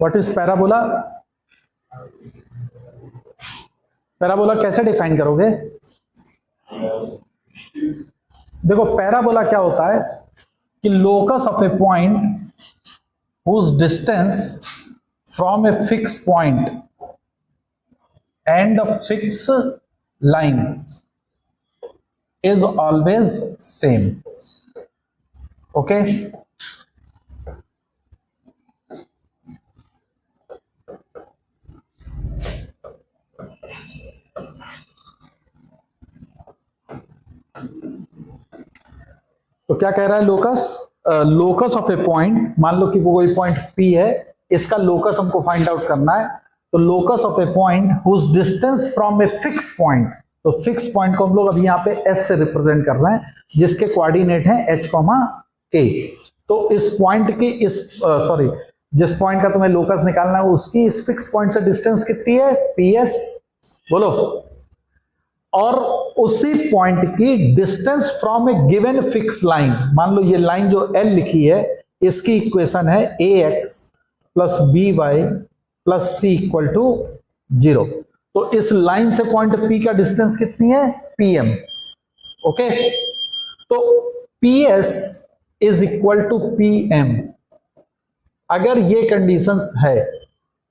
What is parabola? Parabola कैसे define करोगे? देखो पैराबोला क्या होता है कि locus of a point whose distance from a fix point and a fix line is always same. Okay? तो क्या कह रहा है locus? Locus of a point, मान लो कि वो कोई पॉइंट P है, इसका लोकस हमको फाइंड आउट करना है। तो locus of a point whose distance from a fix point, तो फिक्स पॉइंट को हम लोग अभी यहाँ पे S से रिप्रेजेंट कर रहे हैं, जिसके कोऑर्डिनेट है H, K। तो इस पॉइंट की जिस पॉइंट का तुम्हें लोकस निकालना है उसकी इस फिक्स पॉइंट से डिस्टेंस कितनी है? PS, बोलो। और उसी पॉइंट की distance from A given fix line, मान लो ये लाइन जो L लिखी है, इसकी इक्वेशन है AX plus BY plus C equal to 0। तो इस लाइन से पॉइंट P का डिस्टेंस कितनी है? PM। ओके, तो PS is equal to PM। अगर ये कंडीशन है,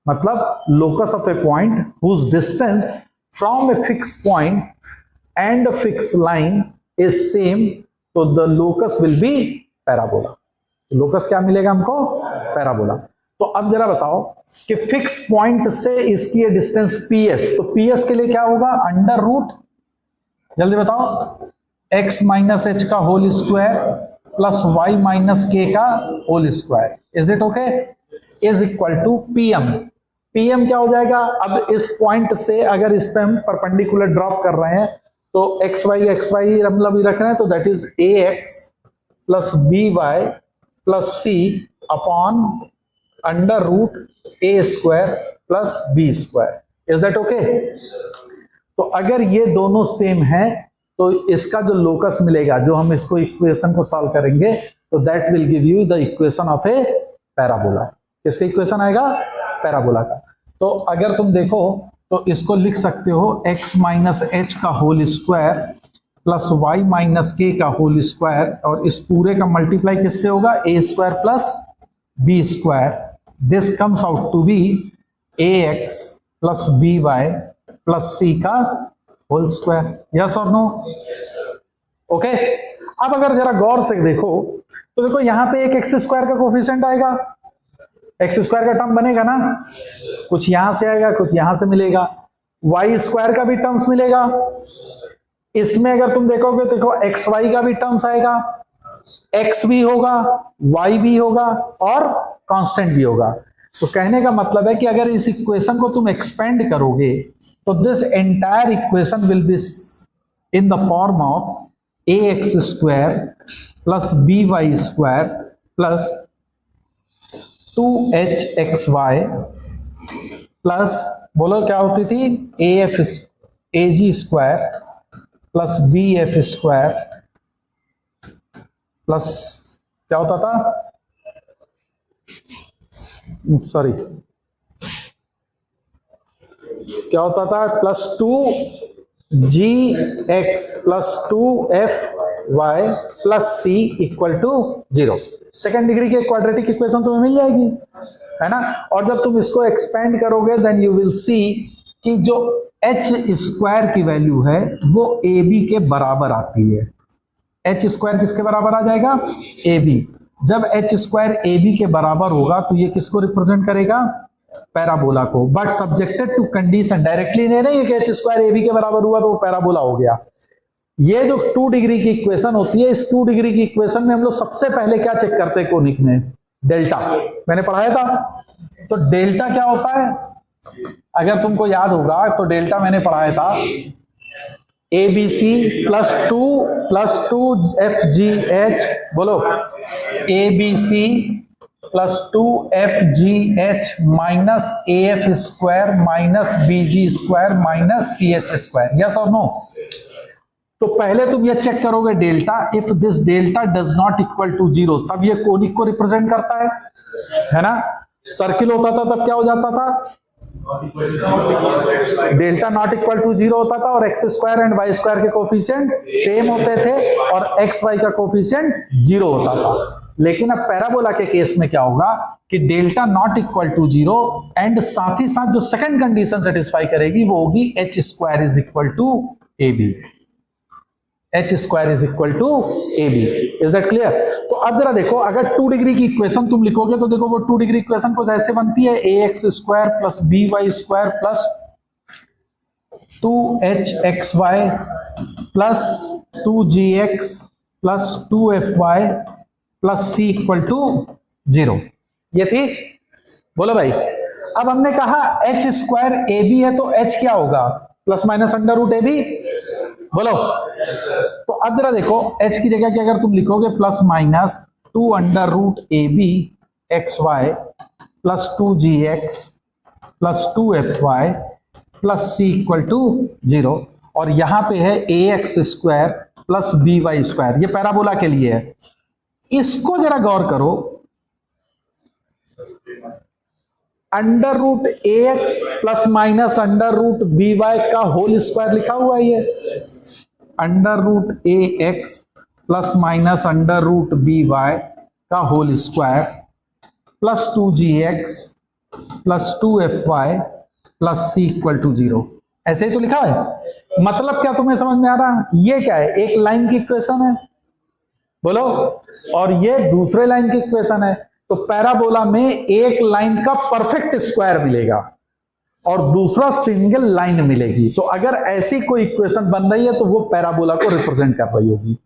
मतलब locus of a point whose distance from a fix point and a fix line is same, तो the locus will be parabola. Locus क्या मिलेगा हमको? पैराबोला। तो अब जरा बताओ कि फिक्स पॉइंट से इसकी डिस्टेंस PS, तो PS के लिए क्या होगा? अंडर रूट, जल्दी बताओ, x माइनस एच का whole square plus y minus K का whole square, is it okay? Is equal to PM। PM क्या हो जाएगा? अब इस पॉइंट से अगर इस पे हम परपेंडिकुलर ड्रॉप कर रहे हैं तो xy मतलब ही रख रहे हैं, तो that is AX plus BY plus C upon under root A square plus B square, is that okay? तो अगर ये दोनों सेम है तो इसका जो लोकस मिलेगा, जो हम इसको इक्वेशन को सॉल्व करेंगे, तो that will give you the equation of A parabola. किसका इक्वेशन आएगा? पैराबोला का। तो अगर तुम देखो तो इसको लिख सकते हो x माइनस एच का whole square plus Y minus K का होल स्क्वायर, और इस पूरे का मल्टीप्लाई किससे होगा? A square plus B square. This comes out to be AX plus BY plus C का whole square. Yes or no? Okay. अब अगर जरा गौर से देखो तो देखो यहां पे एक एक्स स्क्वायर का कोफिशिएंट आएगा, एक्स स्क्वायर का टर्म बनेगा ना, कुछ यहां से आएगा कुछ यहां से मिलेगा, वाई स्क्वायर का भी टर्म्स मिलेगा। इसमें अगर तुम देखोगे तो देखो एक्स वाई का भी टर्म्स आएगा, एक्स भी होगा, वाई भी होगा और कांस्टेंट भी होगा। तो कहने का मतलब है कि अगर इस इक्वेशन को तुम एक्सपेंड करोगे तो this entire equation will be in the form of ax square plus by square plus 2hxy plus, बोलो क्या होती थी, ag square plus bf square plus क्या होता था, सॉरी क्या होता था, plus 2gx plus 2fy plus c equal to 0। Second degree की क्वाड्रेटिक इक्वेशन तुम्हें मिल जाएगी, है ना। और जब तुम इसको एक्सपेंड करोगे देन यू विल सी कि जो h स्क्वायर की वैल्यू है वो ab के बराबर आती है। h स्क्वायर किसके बराबर आ जाएगा? ab। जब h स्क्वायर ab के बराबर होगा तो ये किसको रिप्रेजेंट करेगा? पैराबोला को। But subjected to condition, directly नहीं है कि h स्क्वायर ab के बराबर हुआ तो वो पैराबोला हो गया। ये जो 2 डिग्री की इक्वेशन होती है, इस 2 डिग्री की इक्वेशन में हम लोग सबसे पहले क्या चेक करते हैं कोनिक में? डेल्टा। मैंने पढ़ाया था। तो डेल्टा क्या होता है? अगर तुमको याद होगा तो डेल्टा मैंने पढ़ाया था, ABC प्लस 2 FGH, बोलो ABC plus 2FGH minus AF square minus BG square minus CH square. Yes or no? तो पहले तुम ये चेक करोगे delta, if this delta does not equal to 0, तब ये कोनिक को रिप्रेजेंट करता है ना। सर्किल होता था तब क्या हो जाता था, डेल्टा नॉट इक्वल टू 0 होता था और X square and Y square के कोफिशिएंट सेम होते थे और एक्स वाई का कोफिशिएंट 0 होता था। लेकिन अब पैराबोला के केस में क्या होगा कि delta not equal to 0 and साथ ही साथ जो सेकंड कंडीशन सेटिस्फाई करेगी वो होगी H square is equal to A B, H square is equal to A B. Is that clear? तो अब जरा देखो, अगर 2 डिग्री की इक्वेशन तुम लिखोगे तो देखो वो 2 डिग्री इक्वेशन कुछ ऐसे बनती है, a x square plus b y square plus 2hxy plus 2gx plus 2fy plus C equal to 0। ये थी, बोलो भाई। अब हमने कहा एच स्क्वायर ए बी है तो एच क्या होगा, प्लस माइनस अंडर रूट ए बी, बोलो। तो अब जरा देखो, h की जगह क्या अगर तुम लिखोगे plus minus 2 under root A b x y plus 2gx plus 2fy plus C equal to 0 और यहां पे है a x square plus b y square, ये पैराबोला के लिए है। इसको जरा गौर करो, under root a x plus minus under root b y का होल स्क्वायर लिखा हुआ है, ये under root a x plus minus under root b y का whole square plus 2gx plus 2fy plus C equal to 0, ऐसे ही तो लिखा है। मतलब क्या तुम्हें समझ में आ रहा है? ये क्या है, एक लाइन की इक्वेशन है, बोलो, और ये दूसरे लाइन की इक्वेशन है। तो पैराबोला में एक लाइन का परफेक्ट स्क्वायर मिलेगा और दूसरा सिंगल लाइन मिलेगी। तो अगर ऐसी कोई इक्वेशन बन रही है तो वो पैराबोला को रिप्रेजेंट कर रही होगी।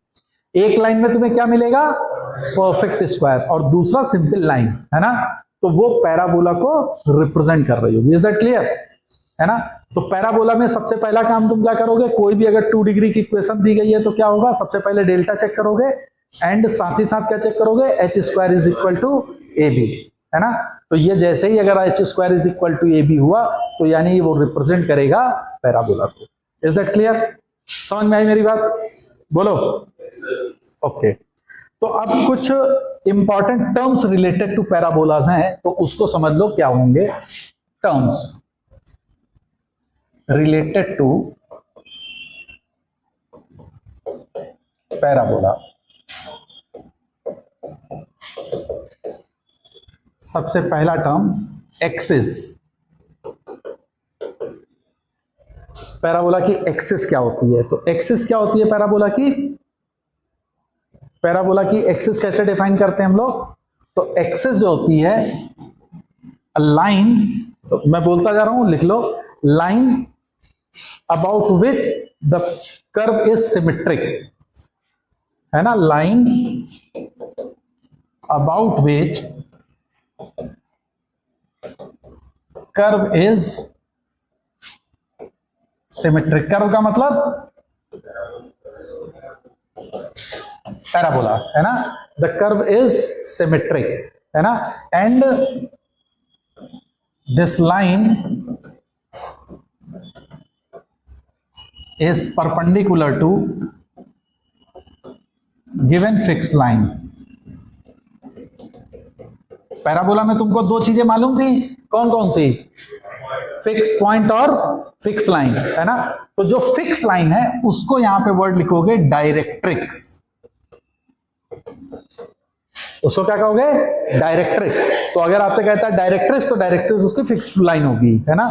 एक लाइन में तुम्हें क्या मिलेगा, परफेक्ट स्क्वायर, और दूसरा सिंपल लाइन, है ना, तो वो पैराबोला को रिप्रेजेंट कर रही होगी। Is that clear? है ना। तो पैराबोला में सबसे पहला काम तुम क्या करोगे, कोई भी अगर 2 डिग्री की इक्वेशन दी गई है तो क्या होगा, सबसे पहले डेल्टा चेक करोगे एंड साथ ही साथ क्या चेक करोगे, H square is equal to A B, है ना। तो ये जैसे ही अगर H square is equal to A B हुआ तो यानी वो रिप्रेजेंट करेगा पैराबोला को। Is that clear? समझ में आई मेरी बात, बोलो। ओके, तो अब कुछ important terms related to parabolas हैं, तो उसको समझ लो क्या होंगे। Terms related to parabola. सबसे पहला टर्म एक्सिस। पैराबोला की एक्सिस क्या होती है, तो एक्सिस क्या होती है पैराबोला की, पैराबोला की एक्सिस कैसे डिफाइन करते हैं हम लोग। तो एक्सिस जो होती है लाइन, तो मैं बोलता जा रहा हूं, लिख लो, line about which the curve is symmetric, है ना, line about which curve is symmetric. Curve का मतलब पैराबोला, है ना, द कर्व इज सिमेट्रिक, है ना, and this line is perpendicular to given fixed line। Parabola में तुमको 2 चीजें मालूम थी, कौन कौन सी, फिक्स पॉइंट और फिक्स लाइन, है ना। तो जो फिक्स लाइन है उसको यहां पे वर्ड लिखोगे डायरेक्ट्रिक्स, उसको क्या कहोगे, डायरेक्ट्रिक्स। तो अगर आपसे कहता है डायरेक्ट्रिक्स तो डायरेक्ट्रिक्स उसकी फिक्स लाइन होगी, है ना।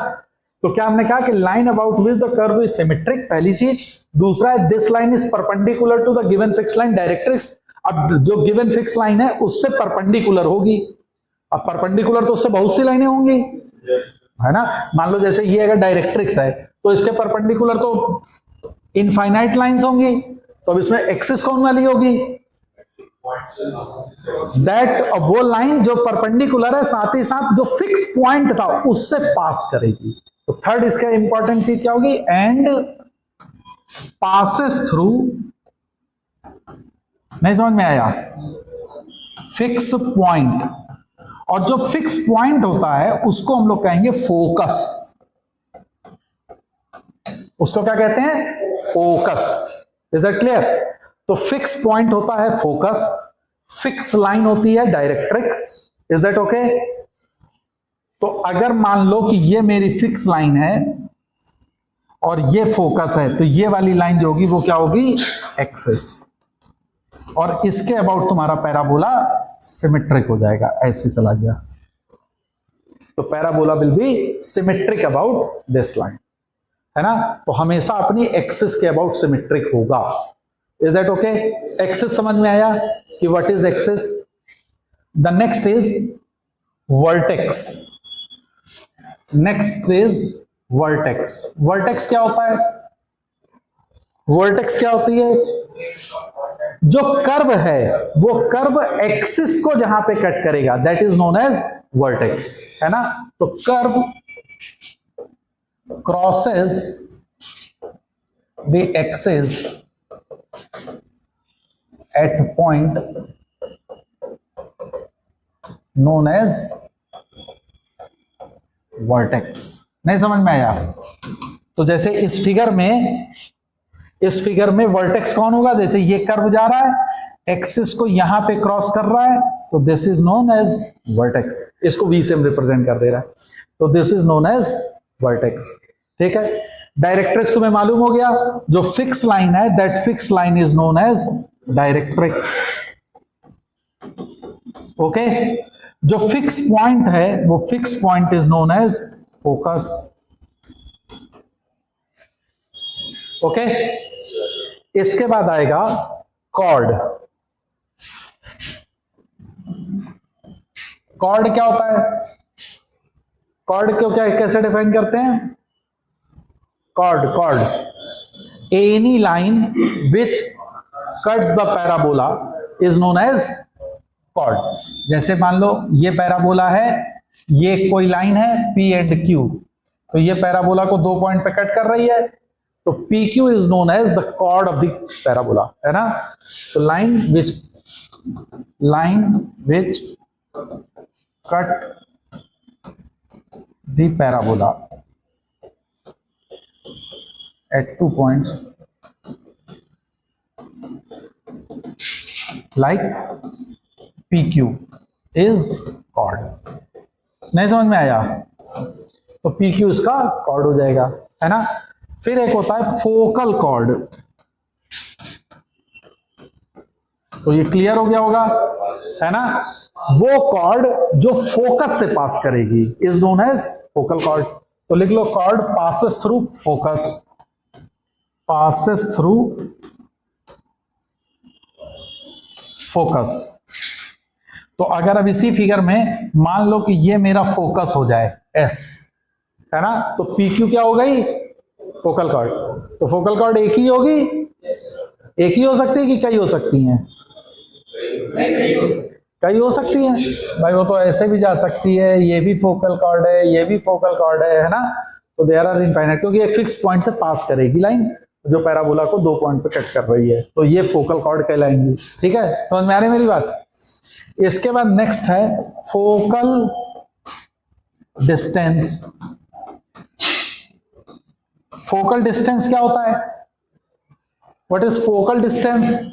तो क्या हमने कहा कि line about which the curve is symmetric, पहली चीज। दूसरा है this line is perpendicular to the given fix line, directrix. अब जो गिवन फिक्स लाइन है उससे परपेंडिकुलर होगी, अब परपेंडिकुलर तो उससे बहुत सी लाइनें होंगी, है ना। मान लो जैसे ये अगर डायरेक्ट्रिक्स है तो इसके परपेंडिकुलर तो इनफाइनाइट लाइंस होंगी, तो अब इसमें एक्सिस कौन वाली होगी, दैट वो लाइन जो परपेंडिकुलर है साथ ही साथ जो फिक्स पॉइंट था उससे पास करेगी। तो थर्ड इसका इंपॉर्टेंट चीज क्या होगी, एंड पासेस थ्रू, नहीं समझ में आया, फिक्स पॉइंट। और जो फिक्स पॉइंट होता है उसको हम लोग कहेंगे फोकस, उसको क्या कहते हैं, फोकस। Is that clear? तो फिक्स पॉइंट होता है फोकस, फिक्स लाइन होती है डायरेक्ट्रिक्स। Is that okay? तो अगर मान लो कि ये मेरी फिक्स लाइन है और ये फोकस है, तो ये वाली लाइन जो होगी वो क्या होगी, एक्सिस, और इसके अबाउट तुम्हारा पैराबोला सिमेट्रिक हो जाएगा, ऐसे चला गया। तो parabola will be symmetric about this line, है ना। तो हमेशा अपनी एक्सिस के अबाउट सिमेट्रिक होगा। Is that okay? एक्सिस समझ में आया कि what is axis? The next is vertex. Next is vertex. Vertex क्या होता है? वर्टेक्स क्या होती है? जो कर्व है वो कर्व एक्सिस को जहां पे कट करेगा, that is known as vertex, है ना। तो curve crosses the axis at point known as vertex. नहीं समझ में आया? तो जैसे इस फिगर में वर्टेक्स कौन होगा? जैसे ये कर्व जा रहा है, एक्सिस को यहां पे क्रॉस कर रहा है, तो this is known as vertex. इसको वी से हम रिप्रेजेंट कर दे रहा है, तो this is known as vertex. ठीक है, डायरेक्ट्रिक्स तुम्हें मालूम हो गया। जो फिक्स लाइन है, that fix line is known as directrix. Okay, जो फिक्स पॉइंट है वो fix point is known as focus. Okay, इसके बाद आएगा कॉर्ड। कॉर्ड क्या होता है? कॉर्ड को क्या कैसे डिफाइन करते हैं? Chord any line which cuts the parabola is known as chord. जैसे मान लो ये पैराबोला है, ये कोई लाइन है P एंड Q, तो ये पैराबोला को 2 पॉइंट पे कट कर रही है, तो PQ is known as the chord of the parabola, है ना। तो line which cut the parabola at 2 points like PQ is chord। नहीं समझ में आया? तो PQ इसका कॉर्ड हो जाएगा, है ना। फिर एक होता है फोकल कॉर्ड। तो ये क्लियर हो गया होगा, है ना। वो कॉर्ड जो फोकस से पास करेगी is known as focal chord. तो लिख लो, chord passes through focus, passes through focus। तो अगर अब इसी फिगर में मान लो कि ये मेरा फोकस हो जाए S, है ना, तो PQ क्या हो गई? Focal chord. तो फोकल कॉर्ड एक ही होगी? एक ही हो सकती है कि कई हो सकती हैं? कई हो सकती हैं भाई, वो तो ऐसे भी जा सकती है, ये भी फोकल कॉर्ड है, ये भी फोकल कॉर्ड है ना। तो देयर आर इनफाइनाइट, क्योंकि एक फिक्स पॉइंट से पास करेगी लाइन जो पैराबोला को 2 पॉइंट पे कट कर रही है, तो ये फोकल कॉर्ड कहलाएंगी। ठीक है, समझ में आ रही है मेरी बात? इसके बाद नेक्स्ट है फोकल डिस्टेंस। फोकल डिस्टेंस क्या होता है? What is focal distance?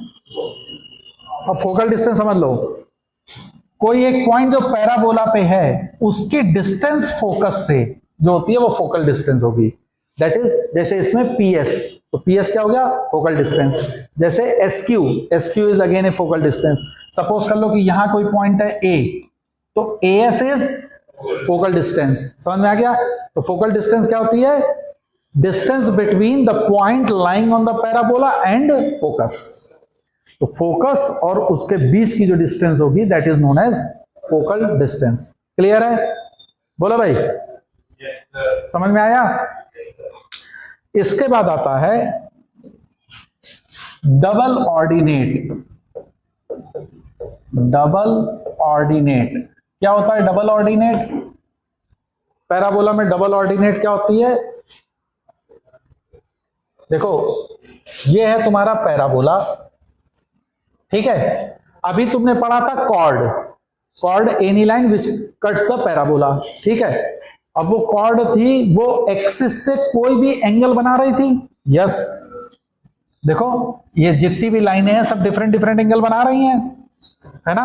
अब फोकल डिस्टेंस समझ लो, कोई एक पॉइंट जो पैराबोला पे है उसकी डिस्टेंस फोकस से जो होती है वो फोकल डिस्टेंस होगी। दैट इज, जैसे इसमें PS, तो PS क्या हो गया? Focal distance. जैसे SQ is again A focal distance. Suppose कर लो कि यहां कोई पॉइंट है A, तो AS इज फोकल डिस्टेंस। समझ में आ गया? तो फोकल डिस्टेंस क्या होती है? Distance between the point lying on the parabola and focus. तो फोकस और उसके बीच की जो डिस्टेंस होगी that is known as focal distance. Clear है? बोलो भाई, समझ में आया? इसके बाद आता है डबल ऑर्डिनेट। डबल ऑर्डिनेट क्या होता है? डबल ऑर्डिनेट, पैराबोला में डबल ऑर्डिनेट क्या होती है? देखो, ये है तुम्हारा पैराबोला, ठीक है। अभी तुमने पढ़ा था chord any line which cuts the parabola, ठीक है। अब वो कॉर्ड थी, वो एक्सिस से कोई भी एंगल बना रही थी। यस, देखो ये जितनी भी लाइनें हैं सब डिफरेंट एंगल बना रही हैं, है ना।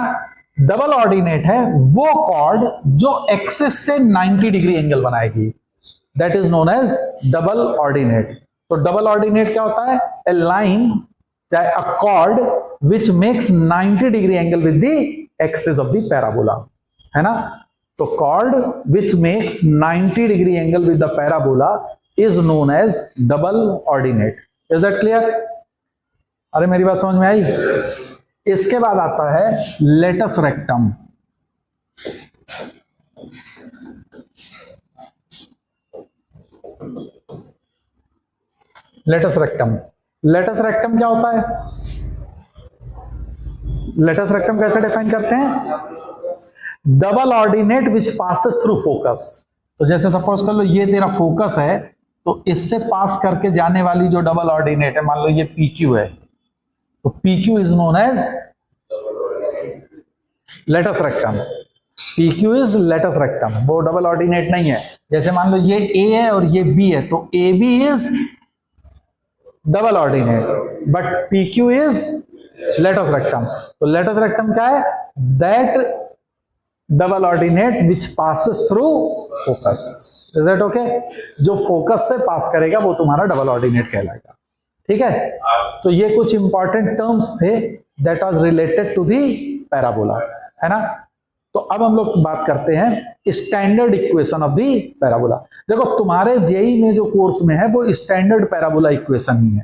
डबल ऑर्डिनेट है वो कॉर्ड जो एक्सिस से 90 डिग्री एंगल बनाएगी, that is known as double ordinate. तो डबल ऑर्डिनेट क्या होता है? ए लाइन, चाहे a chord which makes 90 degree angle with the axis of the parabola, है ना। तो chord which makes 90 degree angle with the parabola is known as double ordinate. Is that clear? अरे मेरी बात समझ में आई? इसके बाद आता है latus rectum. Latus rectum, latus rectum क्या होता है? लेटस रेक्टम कैसे डिफाइन करते हैं? Double ordinate which passes through focus. तो जैसे सपोज कर लो ये तेरा फोकस है, तो इससे पास करके जाने वाली जो डबल ऑर्डिनेट है, मान लो ये PQ है, तो PQ is known as latus rectum. PQ is latus rectum, वो डबल ऑर्डिनेट नहीं है। जैसे मान लो ये A है और ये B है, तो AB is double ordinate, but PQ is latus rectum. तो लेटस रेक्टम क्या है? That double ordinate which passes through focus. Is that okay? जो फोकस से पास करेगा वो तुम्हारा डबल ऑर्डिनेट कहलाएगा। ठीक है, तो ये कुछ इंपॉर्टेंट टर्म्स थे that was related to the parabola, है ना। तो अब हम लोग बात करते हैं standard equation of the parabola. देखो तुम्हारे जेई में जो कोर्स में है वो स्टैंडर्ड पैराबोला इक्वेशन ही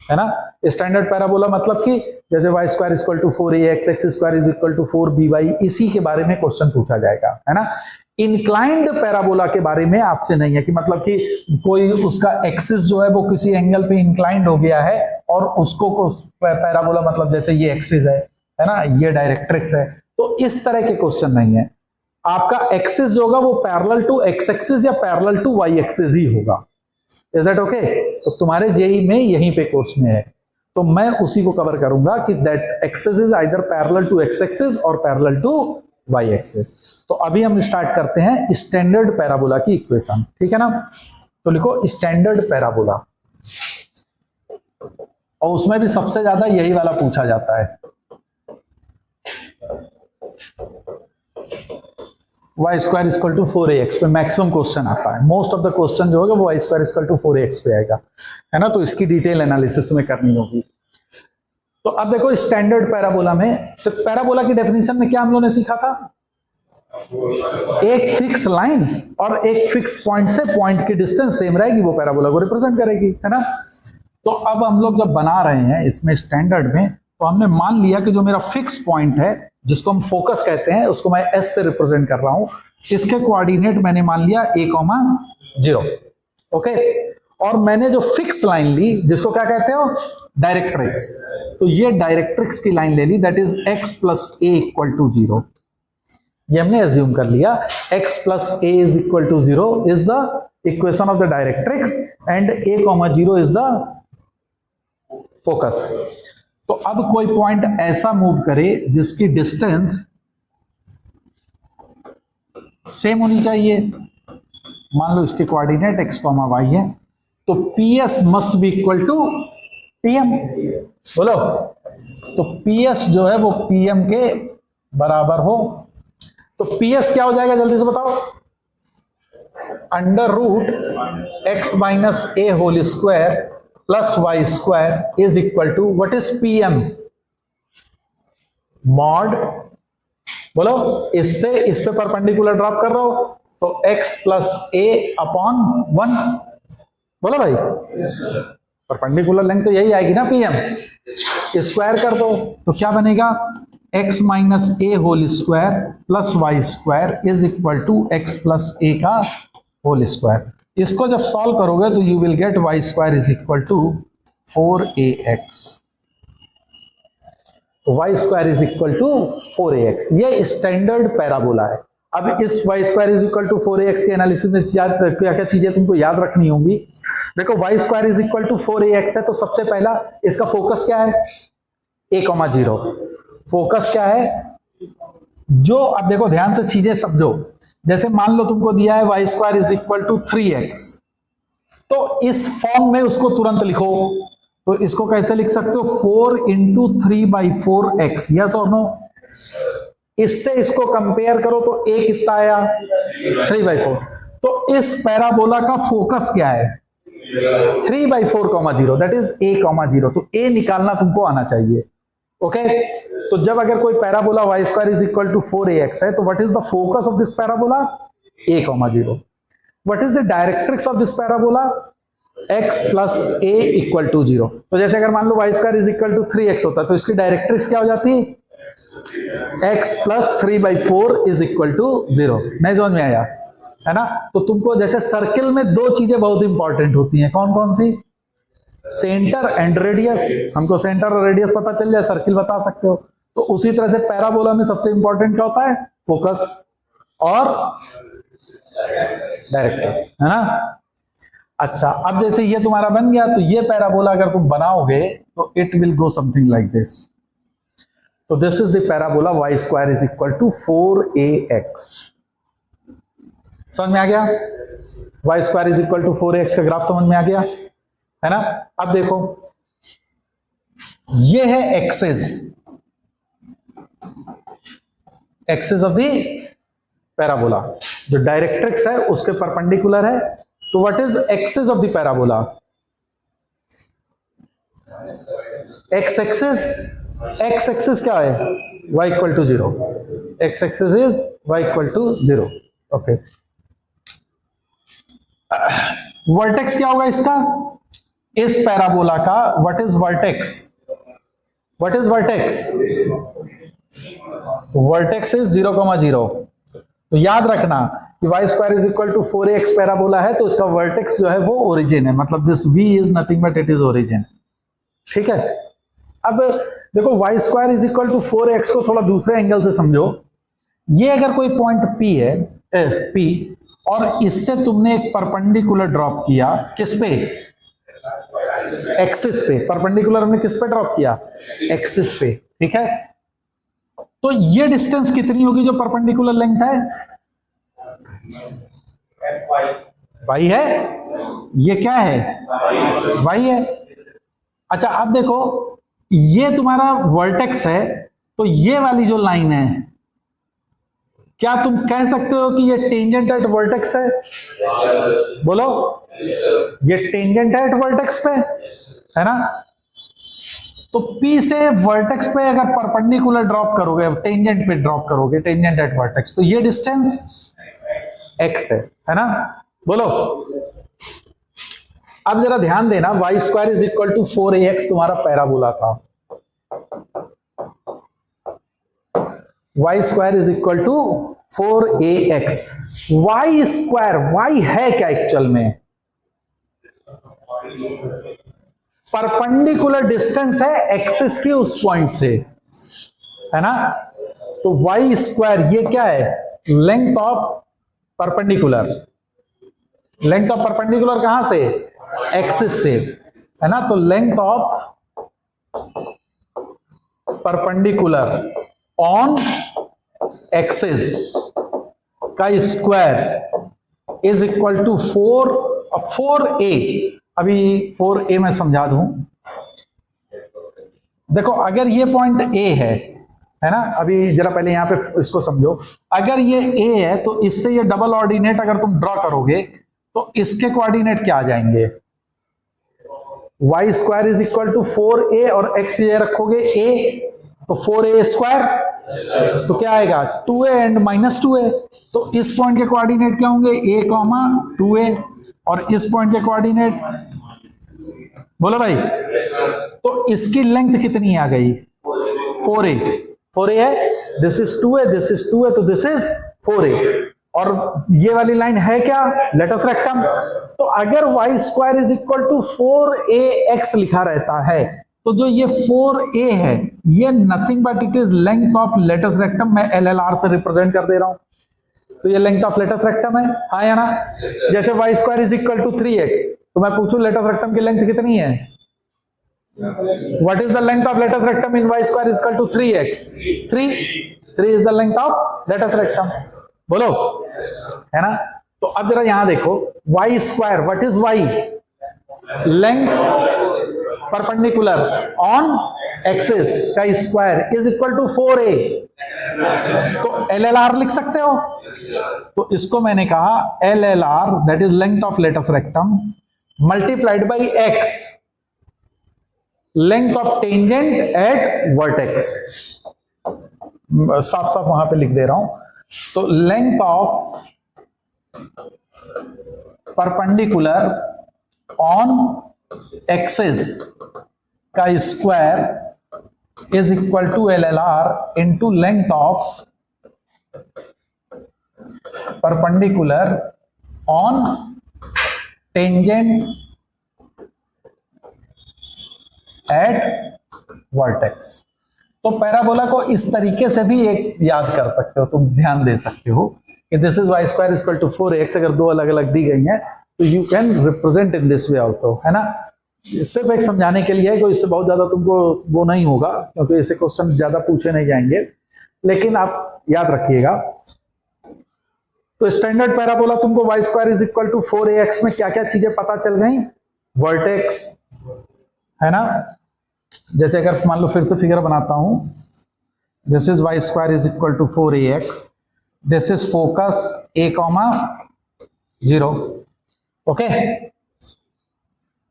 है ना। स्टैंडर्ड पैराबोला मतलब कि जैसे y square equal to 4ax, x square is equal to 4by, इसी के बारे में क्वेश्चन पूछा जाएगा, है ना। इंक्लाइंड पैराबोला के बारे में आपसे नहीं है कि मतलब कि कोई उसका एक्सिस जो है वो किसी एंगल पे इंक्लाइंड हो गया है और उसको पैराबोला मतलब जैसे ये एक्सिस है ना, ये डायरेक्ट्रिक्स है, तो इस तरह के क्वेश्चन नहीं है। आपका एक्सिस जो होगा वो पैरेलल टू एक्स एक्सिस या पैरेलल टू वाई एक्सिस ही होगा। Is that okay? तो तुम्हारे जेई में यहीं पे कोर्स में है, तो मैं उसी को कवर करूंगा कि that axis is either parallel to X axis or parallel to Y axis. तो अभी हम स्टार्ट करते हैं स्टैंडर्ड पैराबोला की इक्वेशन, ठीक है ना। तो लिखो स्टैंडर्ड पैराबोला, और उसमें भी सबसे ज्यादा यही वाला पूछा जाता है, y square equal to 4ax पे मैक्सिमम क्वेश्चन आता है। मोस्ट ऑफ द क्वेश्चन जो होगा वो y square equal to 4ax पे आएगा, है ना। तो इसकी डिटेल एनालिसिस तुम्हें करनी होगी। तो अब देखो स्टैंडर्ड पैराबोला में, तो पैराबोला की डेफिनेशन में क्या हम लोगों ने सीखा था? एक फिक्स लाइन और एक फिक्स पॉइंट से पॉइंट की डिस्टेंस सेम रहेगी, वो पैराबोला को रिप्रेजेंट करेगी, है ना। तो अब हम लोग जब बना रहे हैं इसमें स्टैंडर्ड में, तो हमने मान लिया कि जो मेरा फिक्स पॉइंट है जिसको हम फोकस कहते हैं, उसको मैं S से रिप्रेजेंट कर रहा हूं। इसके कोऑर्डिनेट मैंने मान लिया a,0, ओके। और मैंने जो फिक्स लाइन ली जिसको क्या कहते हो? डायरेक्ट्रिक्स। तो ये डायरेक्ट्रिक्स की लाइन ले ली, that is x plus a equal to 0। ये हमने एज्यूम कर लिया x plus a is equal to 0 is the equation of the directrix and a,0 is the focus. तो अब कोई पॉइंट ऐसा मूव करे जिसकी डिस्टेंस सेम होनी चाहिए, मान लो इसके कोऑर्डिनेट x, y है, तो PS must be equal to PM। बोलो, तो PS जो है वो PM के बराबर हो। तो PS क्या हो जाएगा जल्दी से बताओ? Under root x minus a whole square plus Y square is equal to what is PM? Mod, बोलो, इससे इस पे परपेंडिकुलर ड्रॉप कर रहा हो तो x प्लस a अपॉन 1। बोलो भाई, परपेंडिकुलर लेंथ तो यही आएगी ना PM। स्क्वायर कर दो तो क्या बनेगा? x minus a whole square plus Y square is equal to x plus a का होल स्क्वायर। इसको जब सॉल्व करोगे तो you will get y square is equal to 4ax। y square is equal to 4ax, ये standard parabola है। अब इस y square is equal to 4ax के एनालिसिस में क्या क्या चीजें तुमको याद रखनी होंगी। देखो y square is equal to 4ax है, तो सबसे पहला इसका फोकस क्या है? a,0। फोकस क्या है? जो, अब देखो ध्यान से चीजें समझो। जैसे मान लो तुमको दिया है y square is equal to 3x, तो इस फॉर्म में उसको तुरंत लिखो। तो इसको कैसे लिख सकते हो? 4 into 3 by 4x, yes or no? इससे इसको कंपेयर करो तो a कितना आया 3/4। तो इस पैराबोला का फोकस क्या है 3/4, 0, दैट इज a, 0। तो a निकालना तुमको आना चाहिए। ओके तो जब अगर कोई parabola y square is equal to 4ax है तो what is the focus of this parabola a, 0। What is the directrix of this parabola x plus a equal to 0। तो जैसे अगर मान लो y square is equal to 3x होता है तो इसकी डायरेक्ट्रिक्स क्या हो जाती x plus 3/4 is equal to 0। नहीं समझ में आया है ना। तो तुमको जैसे सर्किल में दो चीजें बहुत इंपॉर्टेंट होती हैं, कौन कौन सी, सेंटर एंड रेडियस। हमको सेंटर और रेडियस पता चल जाए सर्किल बता सकते हो। तो उसी तरह से पैराबोला में सबसे इंपॉर्टेंट क्या होता है फोकस और डायरेक्ट्रिक्स, है ना। अच्छा अब जैसे ये तुम्हारा बन गया तो ये पैराबोला अगर तुम बनाओगे तो it will go something like this. तो this is the parabola y square is equal to 4ax। समझ में आ गया, y square is equal to 4ax का ग्राफ समझ में आ गया, है ना। अब देखो ये है एक्सिस ऑफ द पैराबोला, जो डायरेक्ट्रिक्स है उसके परपेंडिकुलर है। तो what is axis of the parabola, X axis क्या है y equal to 0, X axis is y equal to 0। Okay vertex क्या होगा इसका, इस पैराबोला का what is vertex, vertex is 0, 0। तो याद रखना कि y square is equal to 4ax parabola है तो इसका वर्टेक्स जो है वो ओरिजिन है, मतलब this v is nothing but it is origin. ठीक है अब देखो y square is equal to 4ax को थोड़ा दूसरे एंगल से समझो। ये अगर कोई पॉइंट p है p और इससे तुमने एक परपेंडिकुलर ड्रॉप किया किस पे, एक्सिस पे। परपेंडिकुलर हमने किस पे ड्रॉप किया, एक्सिस पे। ठीक है तो ये डिस्टेंस कितनी होगी जो परपेंडिकुलर लेंथ है, y है, ये क्या है y है। अच्छा अब देखो ये तुम्हारा वर्टेक्स है तो ये वाली जो लाइन है क्या तुम कह सकते हो कि ये टेंजेंट एट वर्टेक्स है, बोलो ये टेंजेंट है एट वर्टेक्स पे, है ना। तो P से वर्टेक्स पे अगर परपेंडिकुलर ड्रॉप करोगे, टेंजेंट पे ड्रॉप करोगे, टेंजेंट एट वर्टेक्स, तो ये डिस्टेंस x है ना। बोलो अब जरा ध्यान देना, y square is equal to 4ax तुम्हारा पैराबोला था, y square is equal to 4ax। y square y है क्या एक्चुअल में, परपेंडिकुलर डिस्टेंस है एक्सिस के उस पॉइंट से, है ना। तो y स्क्वायर ये क्या है, length of perpendicular, length of perpendicular कहां से, एक्सिस से, है ना। तो length of perpendicular on axis का square is equal to 4a। अभी 4a मैं समझा दूं, देखो अगर ये पॉइंट a है ना। अभी जरा पहले यहां पे इसको समझो, अगर ये a है तो इससे ये डबल ऑर्डिनेट अगर तुम ड्रॉ करोगे तो इसके कोऑर्डिनेट क्या आ जाएंगे, y square is equal to 4a और x ये रखोगे a तो 4a स्क्वायर, तो क्या आएगा 2a एंड माइनस 2a। तो इस पॉइंट के कोऑर्डिनेट क्या होंगे a, 2a और इस पॉइंट के कोऑर्डिनेट, बोलो भाई। तो इसकी लेंथ कितनी आ गई 4a है, this is 2a, this is 2a, तो दिस इज 4a। और ये वाली लाइन है क्या, लेटस रेक्टम। तो अगर y square is equal to 4ax लिखा रहता है तो जो ये 4a है ये nothing but it is length of latus rectum. मैं LLR से रिप्रेजेंट कर दे रहा हूं, तो ये लेंथ ऑफ लेटस रेक्टम है, हाँ या ना। जैसे y square is equal to 3x तो मैं पूछूं लेटस रेक्टम की लेंथ कितनी है, what is the length of latus rectum in y square is equal to 3x, 3 is the length of latus rectum, बोलो, है ना। तो अब जरा यहां देखो y square, what is y, length perpendicular on axis का square is equal to 4a, तो LLR लिख सकते हो। तो इसको मैंने कहा LLR that is length of latus rectum multiplied by x, length of tangent at vertex. साफ साफ वहां पे लिख दे रहा हूं, तो length of perpendicular on axis का square is equal to LLR into length of perpendicular on tangent at vertex. तो पैराबोला को इस तरीके से भी एक याद कर सकते हो, तुम ध्यान दे सकते हो कि this is y square equal to 4x, अगर दो अलग अलग दी गई हैं तो you can represent in this way also, है ना। सिर्फ एक समझाने के लिए है, कोई इससे बहुत ज्यादा तुमको वो नहीं होगा क्योंकि ऐसे क्वेश्चन ज्यादा पूछे नहीं जाएंगे, लेकिन आप याद रखिएगा। तो स्टैंडर्ड पैराबोला तुमको y square is equal to 4ax में क्या क्या चीजें पता चल गई, वर्टेक्स, है ना। जैसे अगर मान लो फिर से फिगर बनाता हूं, this is y square is equal to 4ax, this is focus a, 0, okay.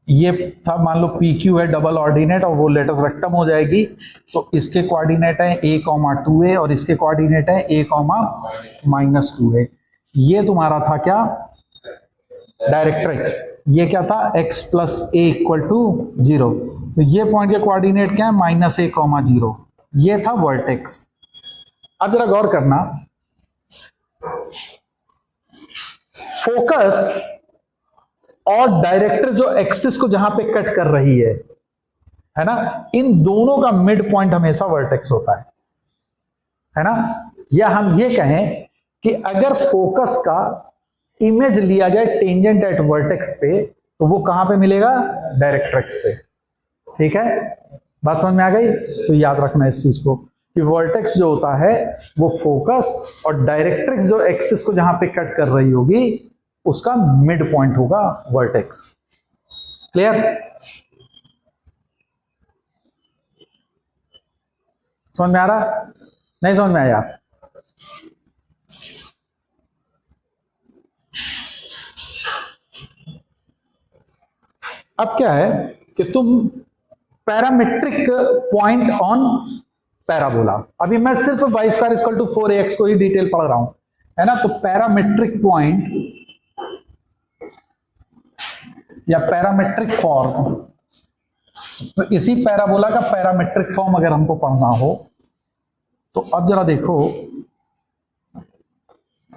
ये था मान लो PQ है डबल ऑर्डिनेट और वो लेटस रेक्टम हो जाएगी, तो इसके कोऑर्डिनेट है a, 2a और इसके कोऑर्डिनेट है a, -2a। ये तुम्हारा था क्या, डायरेक्ट्रिक्स। ये क्या था, x plus a equal to 0, तो ये पॉइंट के कोऑर्डिनेट क्या है, -a, 0। ये था वर्टेक्स। अब जरा गौर करना, फोकस और डायरेक्टर जो एक्सिस को जहां पे कट कर रही है ना, इन दोनों का मिड पॉइंट हमेशा वर्टेक्स होता है ना। या हम ये कहें कि अगर फोकस का इमेज लिया जाए टेंजेंट एट वर्टेक्स पे, तो वो कहां पे मिलेगा, डायरेक्ट्रिक्स पे। ठीक है, बात समझ में आ गई। तो याद रखना इस चीज को कि वर्टेक्स जो होता है वो फोकस और डायरेक्ट्रिक्स जो एक्सिस को जहां पे कट कर रही होगी उसका मिड पॉइंट होगा वर्टेक्स। क्लियर, समझ में आ रहा, नहीं समझ में आया? अब क्या है कि तुम पैरामेट्रिक पॉइंट ऑन पैराबोला, अभी मैं सिर्फ Y square equal to 4ax को ही डिटेल पढ़ रहा हूं, है ना। तो पैरामेट्रिक पॉइंट या पैरामेट्रिक फॉर्म, तो इसी पैराबोला का पैरामेट्रिक फॉर्म अगर हमको पढ़ना हो तो अब जरा देखो,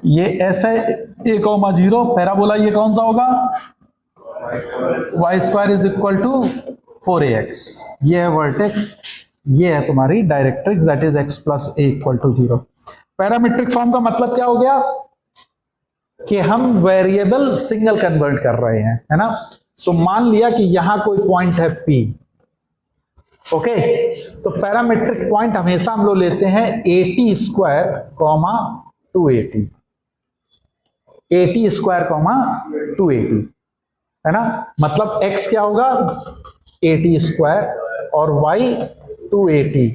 ये ऐसे a, 0 पैराबोला, ये कौन सा होगा, y square is equal to 4ax। ये है वर्टेक्स, ये है तुम्हारी directrix that is x plus a equal to 0। Parametric form का मतलब क्या हो गया कि हम वेरिएबल सिंगल कन्वर्ट कर रहे हैं, है ना। तो मान लिया कि यहां कोई पॉइंट है P, ओके। तो पैरामेट्रिक पॉइंट हमेशा हम लोग लेते हैं AT square, 2AT, AT square, 2AT, है ना। मतलब x क्या होगा, AT स्क्वायर और y 2AT।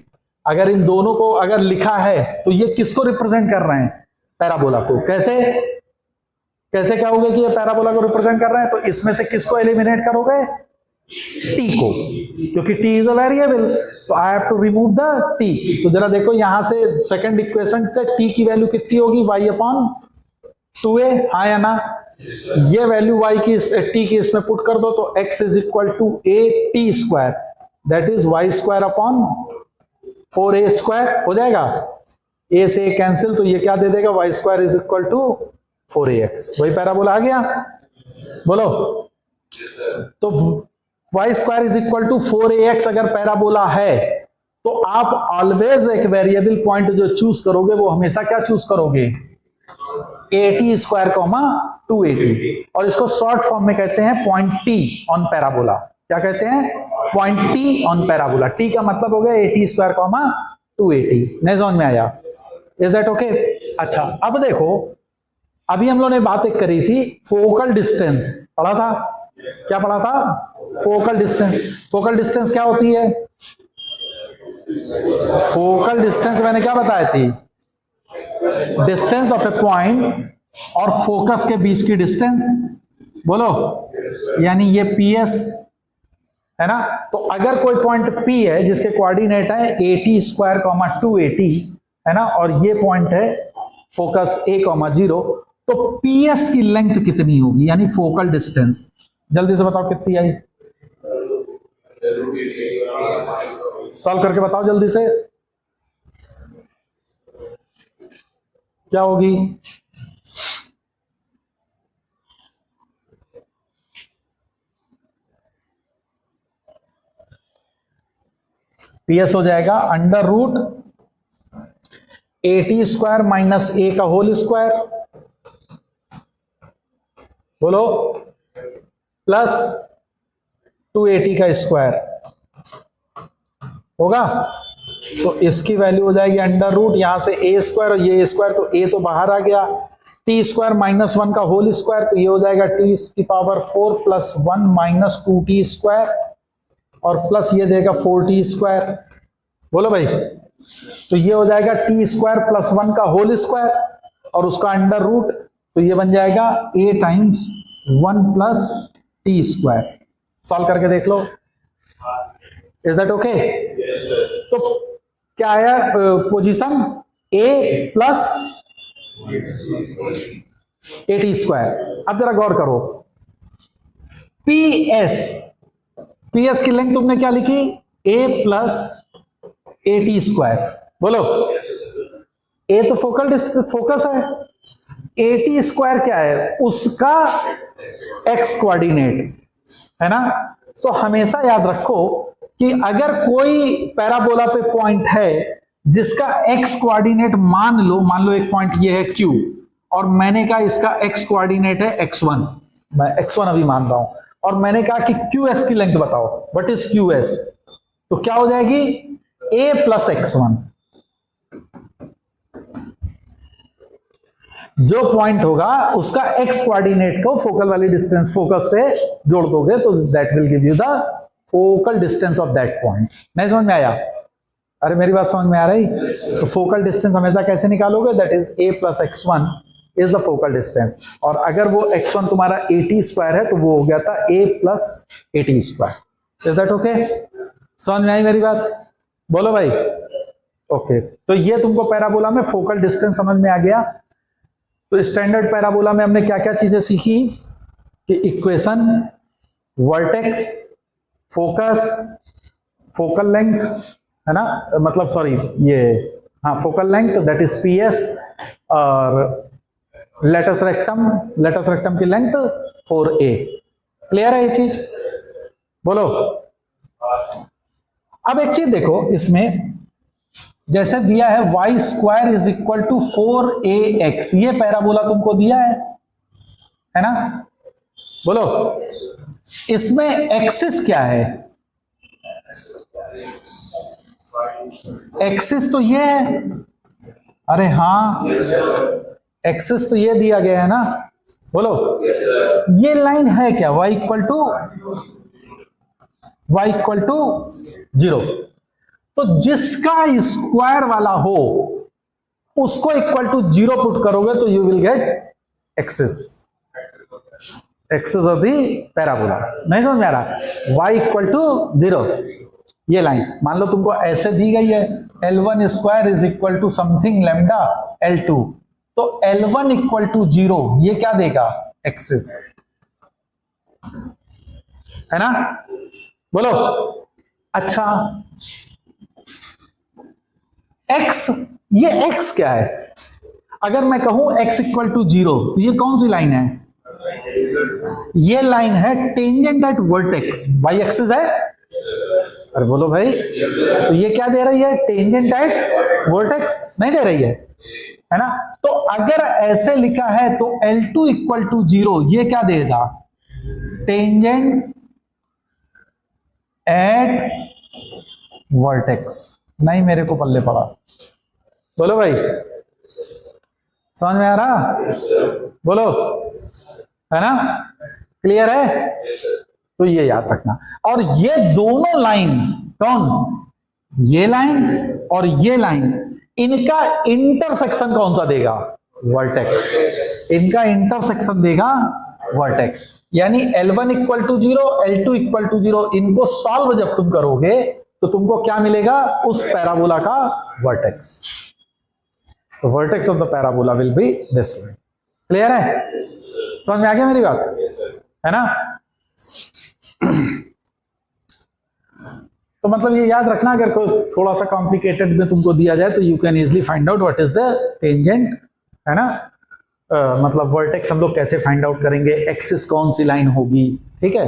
अगर इन दोनों को अगर लिखा है तो ये किसको रिप्रेजेंट कर रहे हैं, पैराबोला को। कैसे कैसे क्या होगा कि ये पैराबोला को रिप्रेजेंट कर रहे हैं, तो इसमें से किसको एलिमिनेट करोगे, t को, क्योंकि t इज अ वेरिएबल, तो I have to remove the t। तो जरा देखो यहां से सेकंड इक्वेशन से t की वैल्यू कितनी होगी, y अपॉन 2a, हाँ या ना। ये वैल्यू y की t की इसमें पुट कर दो, तो x is equal to AT square that is y square upon 4a square हो जाएगा। a से कैंसिल, तो ये क्या दे देगा, y square is equal to 4ax। वही पैराबोला आ गया, बोलो। तो y square is equal to 4ax अगर पैराबोला है तो आप ऑलवेज एक वेरिएबल पॉइंट जो चूज करोगे वो हमेशा क्या चूज करोगे, AT स्क्वायर, 2AT। और इसको शॉर्ट फॉर्म में कहते हैं पॉइंट T ऑन पैराबोला। क्या कहते हैं, point T on parabola. T का मतलब हो गया AT स्क्वायर, 2AT। नहीं समझ में आया, इज दैट ओके? अच्छा, अब देखो, अभी हम लोगों ने बात एक करी थी, फोकल डिस्टेंस पढ़ा था। क्या पढ़ा था, फोकल डिस्टेंस। फोकल डिस्टेंस क्या होती है, फोकल डिस्टेंस मैंने क्या बताया थी, डिस्टेंस ऑफ ए पॉइंट और फोकस के बीच की डिस्टेंस, बोलो, यानी ये PS है ना। तो अगर कोई पॉइंट P है जिसके कोऑर्डिनेट है 80 स्क्वायर 280 है ना, और ये पॉइंट है फोकस A, 0, तो PS की लेंथ कितनी होगी, यानी फोकल डिस्टेंस, जल्दी से बताओ कितनी आई, सॉल्व करके बताओ जल्दी से, क्या होगी। PS हो जाएगा √80 स्क्वायर माइनस A का होल स्क्वायर, बोलो, प्लस 280 का स्क्वायर होगा। तो इसकी वैल्यू हो जाएगी √ यहां से A स्क्वायर और ये स्क्वायर, तो A तो बाहर आ गया, T स्क्वायर -1 का होल स्क्वायर, तो ये हो जाएगा T⁴ plus 1 minus 2T square, और प्लस ये देगा 4T स्क्वायर, बोलो भाई। तो ये हो जाएगा T स्क्वायर प्लस 1 का होल स्क्वायर और उसका √ तो ये बन जाएगा A times 1 plus T square. Solve करके देख लो, इज दैट ओके। तो क्या आया पोजीशन, A प्लस 80 स्क्वायर। अब जरा गौर करो, PS की लेंथ तुमने क्या लिखी, A प्लस 80 स्क्वायर, बोलो। A तो फोकस है, 80 स्क्वायर क्या है, उसका X कोऑर्डिनेट है ना। तो हमेशा याद रखो कि अगर कोई पैराबोला पे पॉइंट है जिसका X कोऑर्डिनेट मान लो एक पॉइंट ये है Q, और मैंने कहा इसका X कोऑर्डिनेट है X1, मैं X1 अभी मान रहा हूं, और मैंने कहा कि QS की लेंथ बताओ, व्हाट इज QS, तो क्या हो जाएगी A प्लस X1। जो पॉइंट होगा उसका X कोऑर्डिनेट को फोकल वाली डिस्टेंस फोकस से जोड़ दोगे तो that will give you the focal distance of that point. नहीं समझ में आया, अरे मेरी बात समझ में आ रही। तो फोकल डिस्टेंस हमेशा कैसे निकालोगे, that is A plus X1 is the focal distance, और अगर वो X1 तुम्हारा 80 स्क्वायर है तो वो हो गया था A plus 80 square. Is that okay, समझ में आई मेरी बात, बोलो भाई। ओके, तो ये तुमको पैराबोला में फोकल डिस्टेंस समझ में आ गया। तो स्टैंडर्ड पैराबोला में हमने क्या क्या चीजें सीखी कि equation, vertex, focus, focal length है ना, मतलब सॉरी ये हाँ focal length that is PS, और लेटस रेक्टम की लेंथ 4A। क्लियर है ये चीज, बोलो। अब एक चीज देखो, इसमें जैसे दिया है y square is equal to 4AX, ये पैराबोला तुमको दिया है ना, बोलो। इसमें एक्सिस क्या है, एक्सिस तो ये है, अरे हाँ एक्सिस तो ये दिया गया है ना, बोलो। ये लाइन है क्या, y इक्वल टू 0, तो जिसका स्क्वायर वाला हो उसको इक्वल टू 0 पुट करोगे तो you will gate axis of the parabola. नहीं समझ में आ रहा, y इक्वल टू 0, ये लाइन मान लो तुमको ऐसे दी गई है, L1 square is equal to something lambda L2, तो L1 इक्वल टू 0, ये क्या देगा, एक्सिस है ना, बोलो। अच्छा x, ये x क्या है, अगर मैं कहूं x इक्वल टू 0, तो ये कौन सी लाइन है, ये लाइन है tangent at vertex, y axis है, अरे बोलो भाई। तो ये क्या दे रही है, टेंजेंट एट वर्टेक्स, नहीं दे रही है ना। तो अगर ऐसे लिखा है तो L2 इक्वल टू 0, ये क्या देगा, टेंजेंट एट वर्टेक्स। नहीं मेरे को पल्ले पड़ा, बोलो भाई, समझ में आ रहा, बोलो, है ना, क्लियर है। तो ये याद रखना, और ये दोनों लाइन कौन, ये लाइन और ये लाइन, इनका इंटरसेक्शन कौन सा देगा? वर्टेक्स। इनका इंटरसेक्शन देगा वर्टेक्स। यानी L1 equal to 0, L2 equal to 0, इनको सॉल्व जब तुम करोगे तो तुमको क्या मिलेगा? उस पैराबोला का वर्टेक्स। तो vertex of the parabola will be this way. Clear है? समझ में आ गया मेरी बात? है ना? तो मतलब ये याद रखना, अगर कोई थोड़ा सा कॉम्प्लिकेटेड में तुमको दिया जाए तो you can easily find out what is the tangent, है ना? मतलब वर्टेक्स हम लोग कैसे फाइंड आउट करेंगे, एक्सिस कौन सी लाइन होगी, ठीक है?